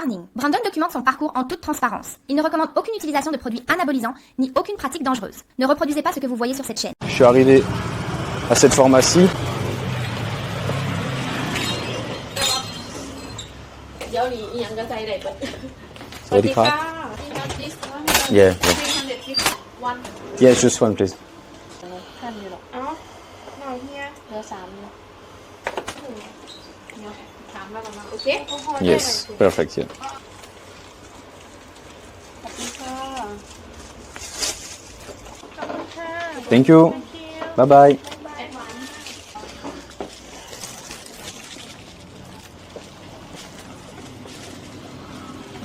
Warning. Brandon documente son parcours en toute transparence. Il ne recommande aucune utilisation de produits anabolisants ni aucune pratique dangereuse. Ne reproduisez pas ce que vous voyez sur cette chaîne. Je suis arrivé à cette pharmacie. Sawadee krap. Yeah. Yeah, just one, please. Yes, perfect. Yeah. Thank you. Bye bye.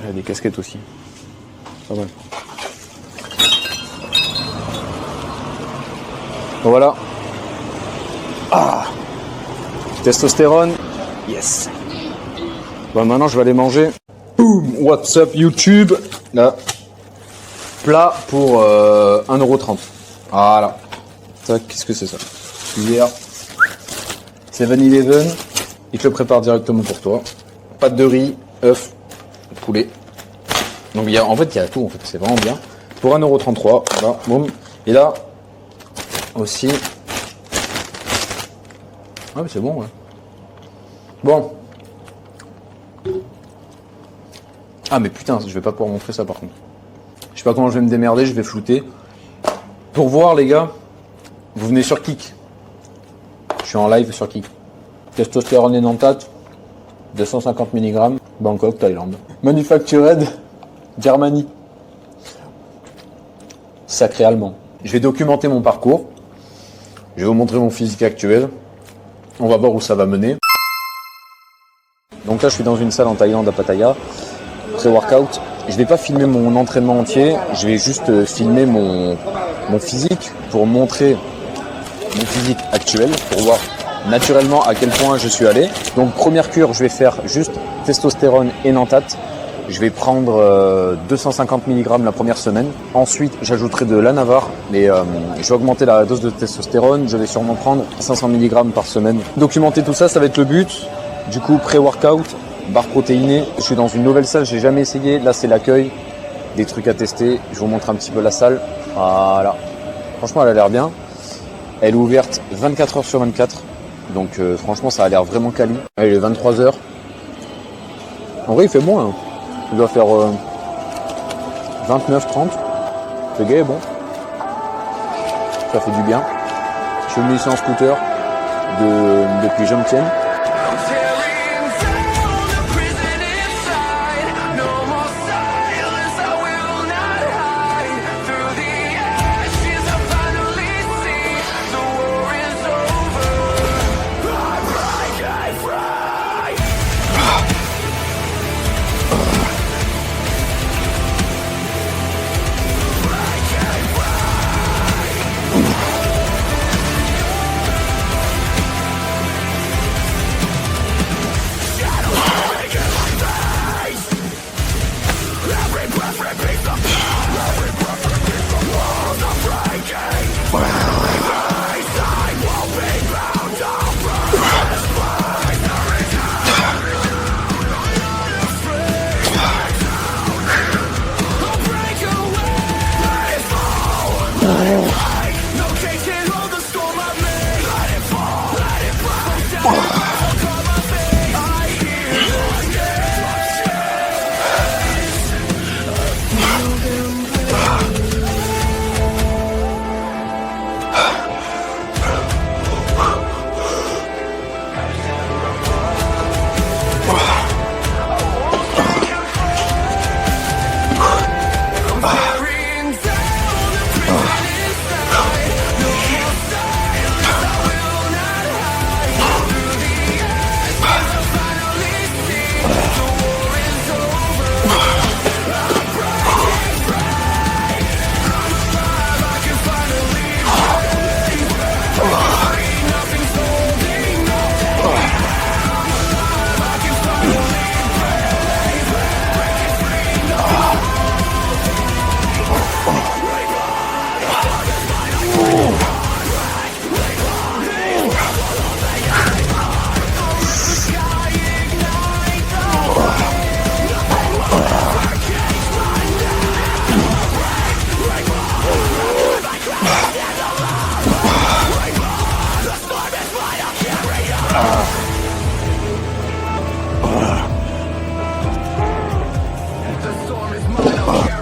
Il y a des casquettes aussi. Pas mal. Voilà. Ah. Testostérone. Yes. Bon, maintenant je vais aller manger. Boom. What's up YouTube. Là. Plat pour 1,30 €. Voilà. Tac, qu'est-ce que c'est ça? Cuillère. 7-Eleven. Il te le prépare directement pour toi. Pâte de riz, œuf, poulet. Donc en fait il y a tout, en fait, c'est vraiment bien. Pour 1,33 €. Voilà, boum. Et là aussi. Ah mais c'est bon, ouais. Bon. Ah mais putain, je vais pas pouvoir montrer ça par contre. Je sais pas comment je vais me démerder, je vais flouter. Pour voir les gars, vous venez sur Kik. Je suis en live sur Kik. Testostérone et Nantate, 250 mg, Bangkok, Thaïlande. Manufactured, Germany. Sacré allemand. Je vais documenter mon parcours. Je vais vous montrer mon physique actuel. On va voir où ça va mener. Donc là, je suis dans une salle en Thaïlande à Pattaya. Pré-workout. Je vais pas filmer mon entraînement entier. Je vais juste filmer mon physique pour montrer mon physique actuel, pour voir naturellement à quel point je suis allé. Donc première cure, je vais faire juste testostérone et Nantate. Je vais prendre 250 mg la première semaine. Ensuite, j'ajouterai de l'anavar. Mais je vais augmenter la dose de testostérone. Je vais sûrement prendre 500 mg par semaine. Documenter tout ça, ça va être le but. Du coup, pré-workout, barre protéinée. Je suis dans une nouvelle salle, j'ai jamais essayé. Là, c'est l'accueil. Des trucs à tester. Je vous montre un petit peu la salle. Voilà. Franchement, elle a l'air bien. Elle est ouverte 24 h sur 24. Donc franchement, ça a l'air vraiment quali. Elle est 23 h. En vrai, il fait bon. Hein. Il doit faire 29-30. Le gars est bon. Ça fait du bien. Je suis venu ici en scooter depuis Jomtien.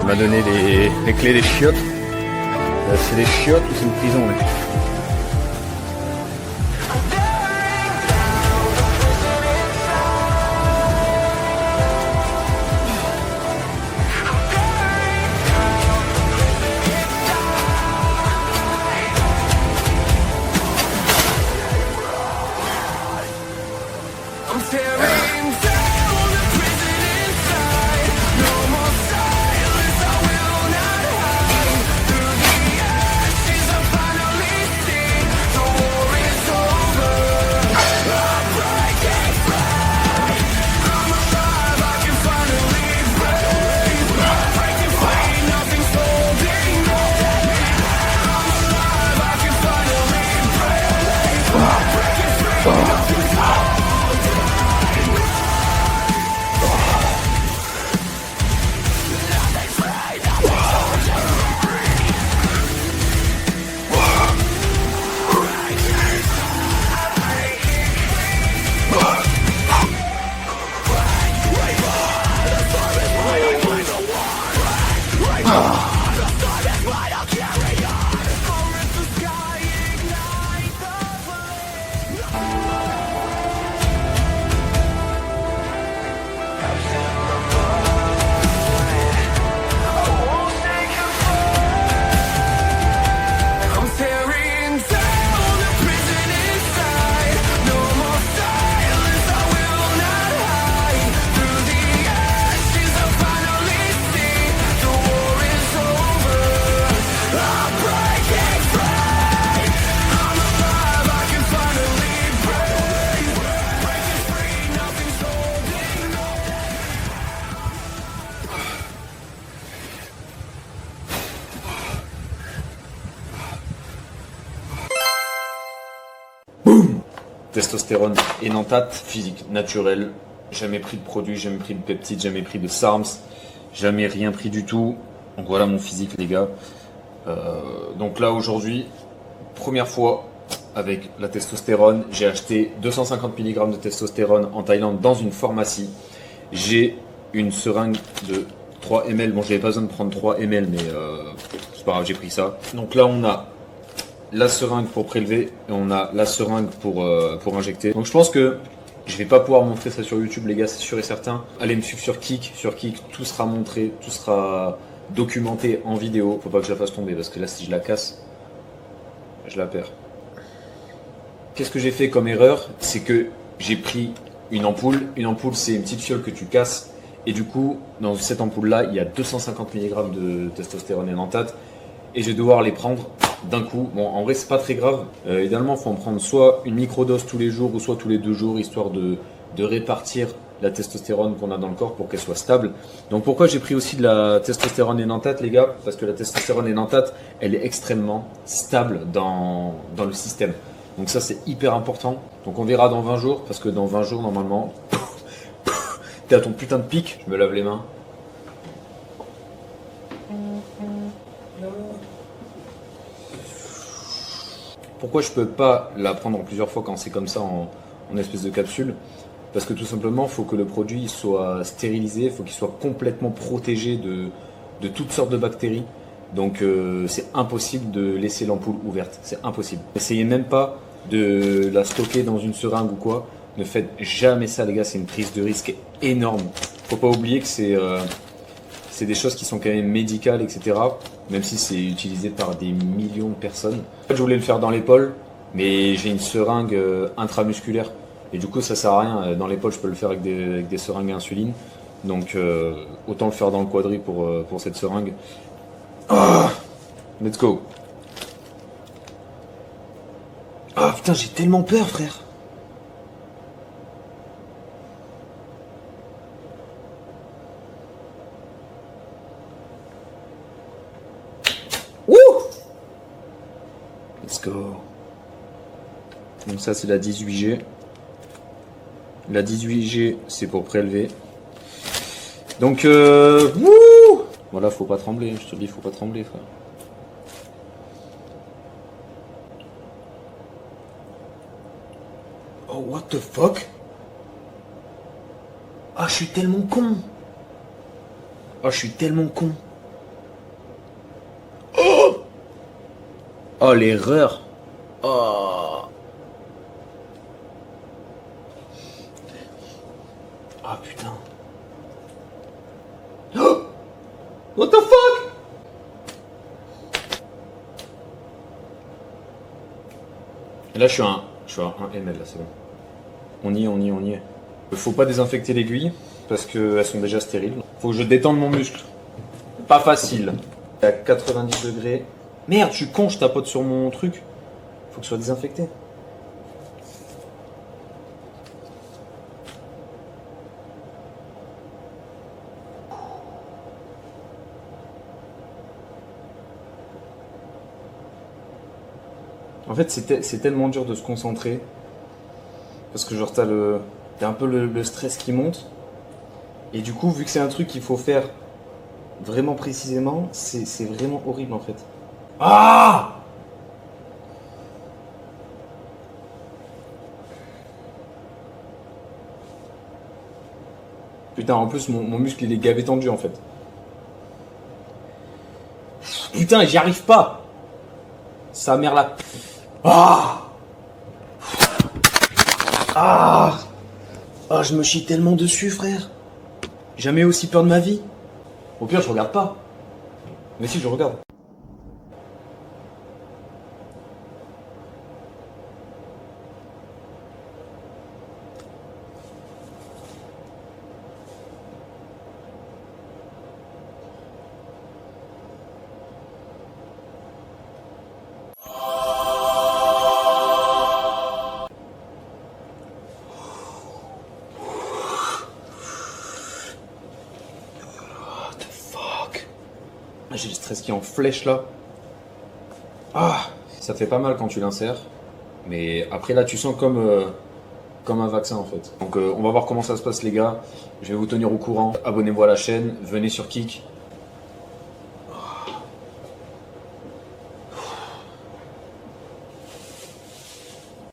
m'a donné les clés des chiottes. C'est des chiottes ou c'est une prison, mec? Testostérone et Nantate, physique naturelle, jamais pris de produits, jamais pris de peptides, jamais pris de SARMs, jamais rien pris du tout. Donc voilà mon physique les gars. Donc là aujourd'hui, première fois avec la testostérone, j'ai acheté 250 mg de testostérone en Thaïlande dans une pharmacie. J'ai une seringue de 3 ml, bon j'avais pas besoin de prendre 3 ml mais c'est pas grave, j'ai pris ça. Donc là on a la seringue pour prélever et on a la seringue pour injecter. Donc je pense que je vais pas pouvoir montrer ça sur YouTube les gars, c'est sûr et certain. Allez me suivre sur Kik, tout sera montré, tout sera documenté en vidéo. Faut pas que je la fasse tomber parce que là si je la casse, je la perds. Qu'est-ce que j'ai fait comme erreur? C'est que j'ai pris une ampoule. Une ampoule c'est une petite fiole que tu casses et du coup dans cette ampoule là il y a 250 mg de testostérone et Nantate et je vais devoir les prendre d'un coup. Bon, en vrai, c'est pas très grave. Idéalement, il faut en prendre soit une microdose tous les jours ou soit tous les 2 jours, histoire de répartir la testostérone qu'on a dans le corps pour qu'elle soit stable. Donc, pourquoi j'ai pris aussi de la testostérone et Nantate, les gars? Parce que la testostérone et Nantate, elle est extrêmement stable dans le système. Donc ça, c'est hyper important. Donc, on verra dans 20 jours, parce que dans 20 jours, normalement, t'es à ton putain de pic. Je me lave les mains. Pourquoi je peux pas la prendre en plusieurs fois quand c'est comme ça en espèce de capsule? Parce que tout simplement, il faut que le produit soit stérilisé, il faut qu'il soit complètement protégé de toutes sortes de bactéries. Donc c'est impossible de laisser l'ampoule ouverte, c'est impossible. Essayez même pas de la stocker dans une seringue ou quoi. Ne faites jamais ça les gars, c'est une prise de risque énorme. Faut pas oublier que c'est des choses qui sont quand même médicales, etc. Même si c'est utilisé par des millions de personnes. Je voulais le faire dans l'épaule, mais j'ai une seringue intramusculaire. Et du coup, ça sert à rien. Dans l'épaule, je peux le faire avec des seringues à insuline. Donc, autant le faire dans le quadri pour cette seringue. Ah, let's go. Ah putain, j'ai tellement peur, frère. Let's go. Donc ça c'est la 18G. La 18G c'est pour prélever. Donc voilà, faut pas trembler, je te dis, faut pas trembler frère. Oh what the fuck? Ah je suis tellement con. Ah je suis tellement con. Oh, l'erreur. Oh. Ah, putain. Oh, what the fuck? Et là, je suis à 1 ml, là, c'est bon. On y est. Faut pas désinfecter l'aiguille, parce qu'elles sont déjà stériles. Faut que je détende mon muscle. Pas facile. À 90 degrés. Merde, je suis con, je tapote sur mon truc. Faut que ce soit désinfecté. En fait, c'est tellement dur de se concentrer. Parce que genre, t'as un peu le stress qui monte. Et du coup, vu que c'est un truc qu'il faut faire vraiment précisément, c'est vraiment horrible en fait. Ah! Putain, en plus, mon muscle il est gavé tendu en fait. Putain, j'y arrive pas! Sa mère là. Ah! Ah! Ah, je me chie tellement dessus, frère. Jamais aussi peur de ma vie. Au pire, je regarde pas. Mais si, je regarde. J'ai le stress qui est en flèche là. Ah, ça fait pas mal quand tu l'insères. Mais après là, tu sens comme un vaccin en fait. Donc on va voir comment ça se passe les gars. Je vais vous tenir au courant. Abonnez-vous à la chaîne. Venez sur Kik.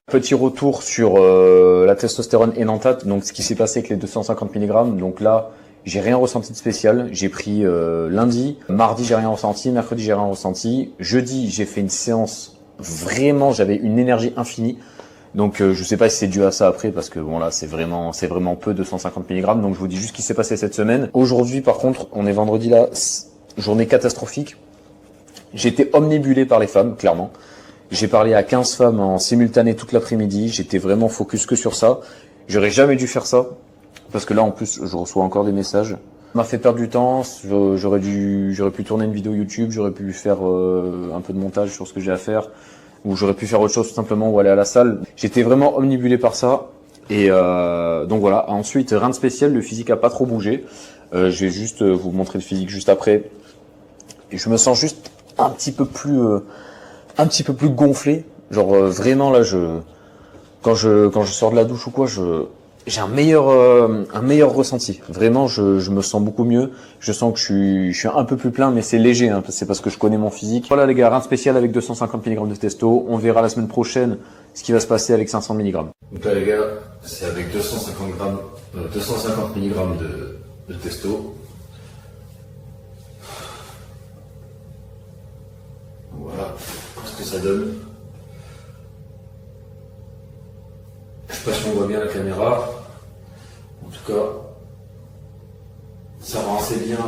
Petit retour sur la testostérone énanthate. Donc ce qui s'est passé avec les 250 mg. Donc là, j'ai rien ressenti de spécial. J'ai pris lundi, mardi j'ai rien ressenti, mercredi j'ai rien ressenti. Jeudi j'ai fait une séance, vraiment j'avais une énergie infinie. Donc je sais pas si c'est dû à ça après parce que bon là c'est vraiment peu 250 mg. Donc je vous dis juste ce qui s'est passé cette semaine. Aujourd'hui par contre, on est vendredi là, journée catastrophique. J'ai été omnibulé par les femmes, clairement. J'ai parlé à 15 femmes en simultané toute l'après-midi. J'étais vraiment focus que sur ça. J'aurais jamais dû faire ça. Parce que là, en plus, je reçois encore des messages. Ça m'a fait perdre du temps. J'aurais pu tourner une vidéo YouTube. J'aurais pu faire un peu de montage sur ce que j'ai à faire. Ou j'aurais pu faire autre chose tout simplement ou aller à la salle. J'étais vraiment omnibulé par ça. Et donc voilà. Ensuite, rien de spécial. Le physique a pas trop bougé. Je vais juste vous montrer le physique juste après. Et je me sens juste un petit peu plus gonflé. Genre vraiment là, quand je sors de la douche ou quoi, j'ai un meilleur ressenti. Vraiment, je me sens beaucoup mieux. Je sens que je suis un peu plus plein, mais c'est léger. Hein, c'est parce que je connais mon physique. Voilà les gars, rien de spécial avec 250 mg de testo. On verra la semaine prochaine ce qui va se passer avec 500 mg. Donc là les gars, c'est avec 250 mg de testo. Voilà ce que ça donne. Je sais pas si on voit bien la caméra. En tout cas, ça rend assez bien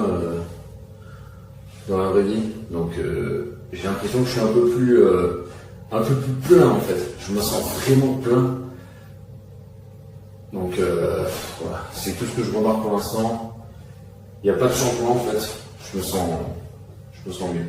dans la vraie vie. Donc j'ai l'impression que je suis un peu plus plein en fait. Je me sens vraiment plein. Donc voilà, c'est tout ce que je remarque pour l'instant. Il n'y a pas de changement en fait. Je me sens mieux.